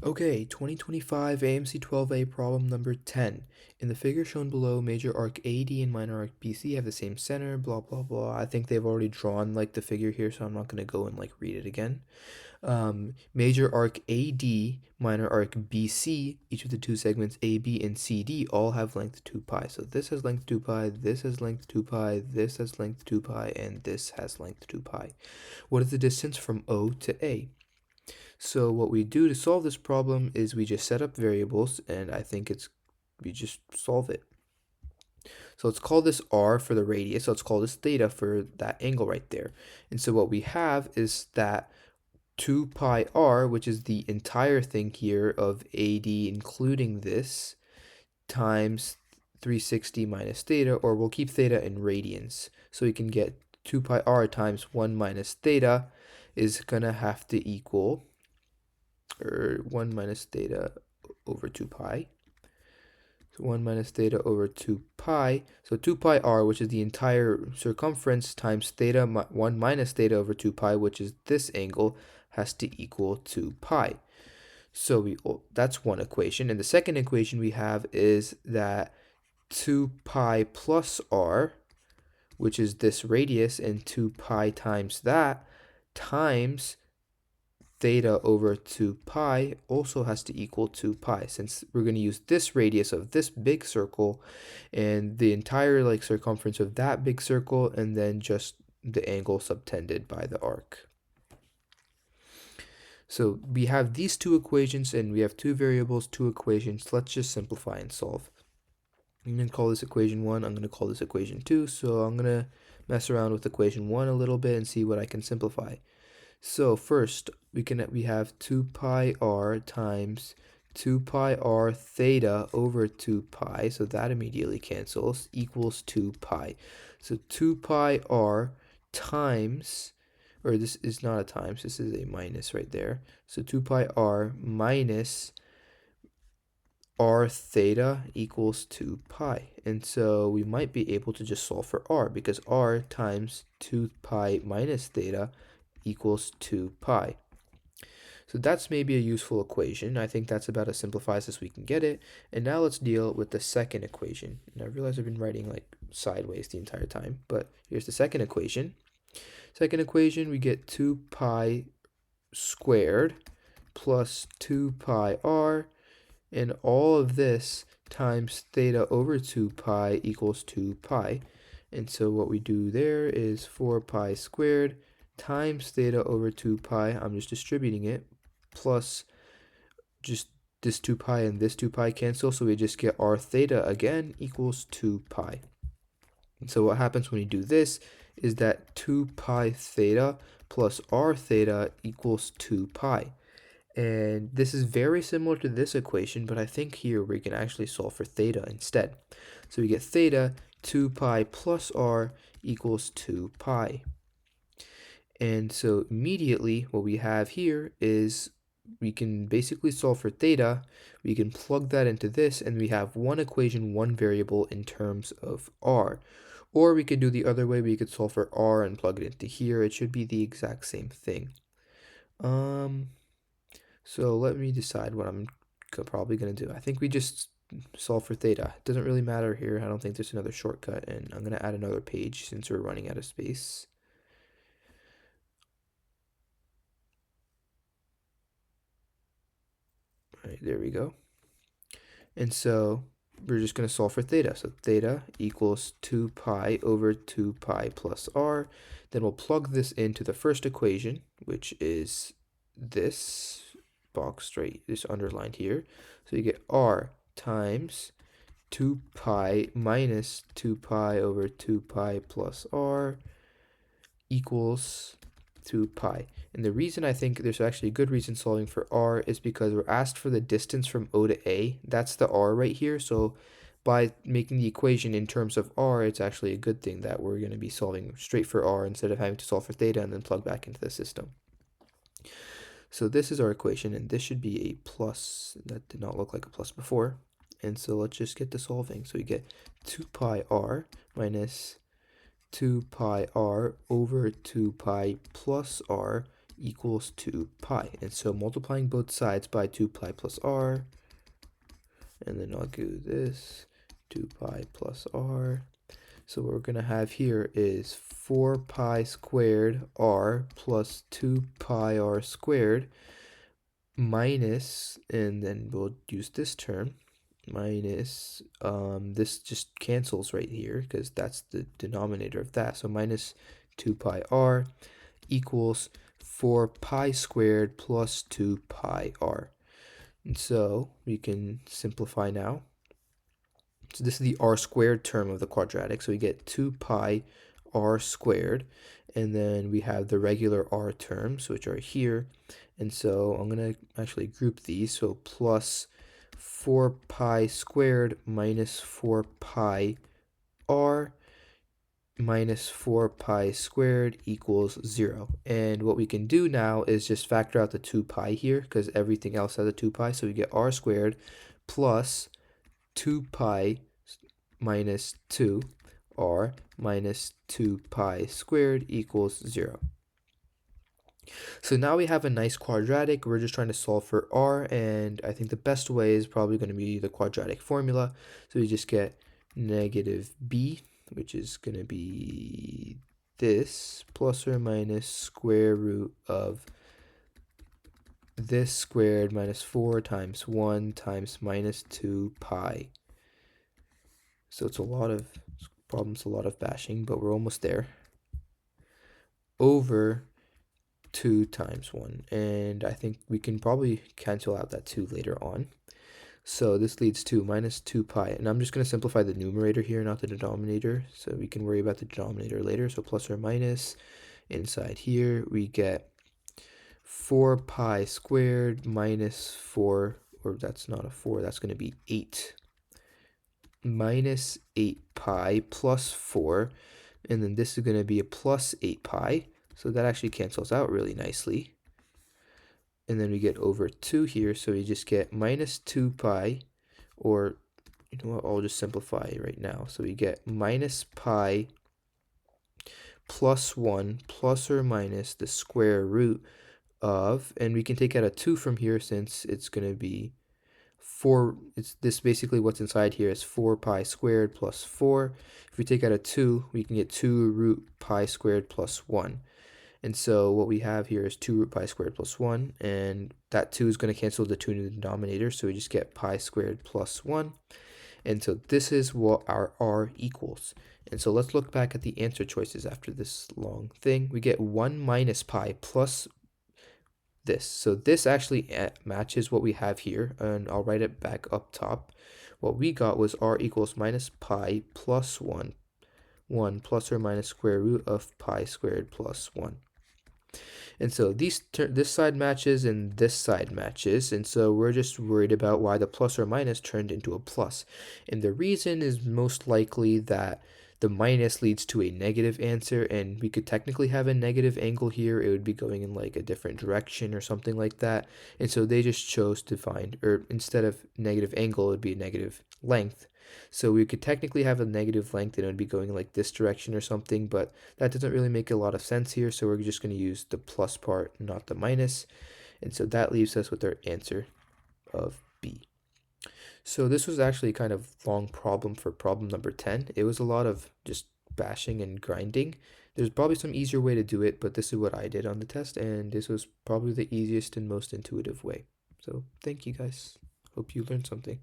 Okay, 2025 AMC 12A problem number 10. In the figure shown below, major arc AD and minor arc BC have the same center, blah, blah, blah. I think they've already drawn like the figure here, so I'm not going to go and like read it again. Major arc AD, minor arc BC, each of the two segments AB and CD all have length 2 pi. So this has length 2 pi, this has length 2 pi, this has length 2 pi, and this has length 2 pi. What is the distance from O to A? So what we do to solve this problem is we just set up variables, and I think we just solve it. So let's call this r for the radius. So let's call this theta for that angle right there. And so what we have is that 2 pi r, which is the entire thing here of AD including this, times 360 minus theta, or we'll keep theta in radians. So we can get 2 pi r times 1 minus theta is going to have to equal, or 1 minus theta over 2 pi. So 1 minus theta over 2 pi. So 2 pi r, which is the entire circumference, times theta 1 minus theta over 2 pi, which is this angle, has to equal 2 pi. So that's one equation. And the second equation we have is that 2 pi plus r, which is this radius, and 2 pi times that, times theta over 2 pi also has to equal 2 pi, since we're going to use this radius of this big circle and the entire like circumference of that big circle, and then just the angle subtended by the arc. So we have these two equations, and we have two variables, two equations. Let's just simplify and solve. I'm going to call this equation 1. I'm going to call this equation 2. So I'm going to mess around with equation 1 a little bit and see what I can simplify. So first, we have 2 pi r times 2 pi r theta over 2 pi, so that immediately cancels, equals 2 pi. So 2 pi r times, or this is not a times, this is a minus right there. So 2 pi r minus r theta equals 2 pi. And so we might be able to just solve for r, because r times 2 pi minus theta equals 2 pi. So that's maybe a useful equation. I think that's about as simplified as we can get it. And now let's deal with the second equation. And I realize I've been writing like sideways the entire time, but here's the second equation. Second equation, we get 2 pi squared plus 2 pi r, and all of this times theta over 2 pi equals 2 pi. And so what we do there is 4 pi squared times theta over 2 pi, I'm just distributing it, plus just this 2 pi and this 2 pi cancel, so we just get r theta again equals 2 pi. And so what happens when you do this is that 2 pi theta plus r theta equals 2 pi. And this is very similar to this equation, but I think here we can actually solve for theta instead. So we get theta 2 pi plus r equals 2 pi. And so immediately what we have here is we can basically solve for theta. We can plug that into this, and we have one equation, one variable in terms of r. Or we could do the other way. We could solve for r and plug it into here. It should be the exact same thing. So let me decide what I'm probably going to do. I think we just solve for theta. It doesn't really matter here. I don't think there's another shortcut, and I'm going to add another page since we're running out of space. All right, there we go. And so we're just going to solve for theta. So theta equals 2 pi over 2 pi plus r. Then we'll plug this into the first equation, which is this box right, this underlined here. So you get r times 2 pi minus 2 pi over 2 pi plus r equals 2 pi. And the reason I think there's actually a good reason solving for r is because we're asked for the distance from O to A. That's the r right here. So by making the equation in terms of r, it's actually a good thing that we're going to be solving straight for r instead of having to solve for theta and then plug back into the system. So this is our equation, and this should be a plus. That did not look like a plus before. And so let's just get to solving. So we get 2 pi r minus 2 pi r over 2 pi plus r equals 2 pi. And so multiplying both sides by 2 pi plus r, and then I'll do this, 2 pi plus r. So what we're going to have here is 4 pi squared r plus 2 pi r squared minus, and then we'll use this term, minus, this just cancels right here because that's the denominator of that. So minus 2 pi r equals 4 pi squared plus 2 pi r. And so we can simplify now. So this is the r squared term of the quadratic. So we get 2 pi r squared, and then we have the regular r terms, which are here. And so I'm going to actually group these. So plus 4 pi squared minus 4 pi r minus 4 pi squared equals 0. And what we can do now is just factor out the 2 pi here because everything else has a 2 pi. So we get r squared plus 2 pi minus 2r minus 2 pi squared equals 0. So now we have a nice quadratic. We're just trying to solve for r, and I think the best way is probably going to be the quadratic formula. So we just get negative b, which is going to be this, plus or minus square root of this squared minus 4 times 1 times minus 2 pi. So it's a lot of problems, a lot of bashing, but we're almost there. Over 2 times 1, and I think we can probably cancel out that 2 later on. So this leads to minus 2 pi, and I'm just going to simplify the numerator here, not the denominator, so we can worry about the denominator later. So plus or minus, inside here we get 4 pi squared minus 4, or that's not a 4, that's going to be 8, minus 8 pi plus 4, and then this is going to be a plus 8 pi, so that actually cancels out really nicely. And then we get over 2 here, so we just get minus 2 pi, or you know what, I'll just simplify right now. So we get minus pi plus 1 plus or minus the square root of, and we can take out a 2 from here since it's going to be 4, it's this basically what's inside here is 4 pi squared plus 4. If we take out a 2, we can get 2 root pi squared plus 1. And so what we have here is 2 root pi squared plus 1, and that 2 is going to cancel the 2 in the denominator, so we just get pi squared plus 1. And so this is what our r equals. And so let's look back at the answer choices after this long thing. We get 1 minus pi plus this. So this actually matches what we have here, and I'll write it back up top. What we got was r equals minus pi plus 1 plus or minus square root of pi squared plus 1. And so this side matches and this side matches, and so we're just worried about why the plus or minus turned into a plus. And the reason is most likely that the minus leads to a negative answer, and we could technically have a negative angle here. It would be going in like a different direction or something like that. And so they just chose to find, or instead of negative angle, it would be a negative length. So we could technically have a negative length and it would be going like this direction or something, but that doesn't really make a lot of sense here. So we're just going to use the plus part, not the minus. And so that leaves us with our answer of B. So this was actually kind of long problem for problem number 10. It was a lot of just bashing and grinding. There's probably some easier way to do it, but this is what I did on the test, and this was probably the easiest and most intuitive way. So thank you guys. Hope you learned something.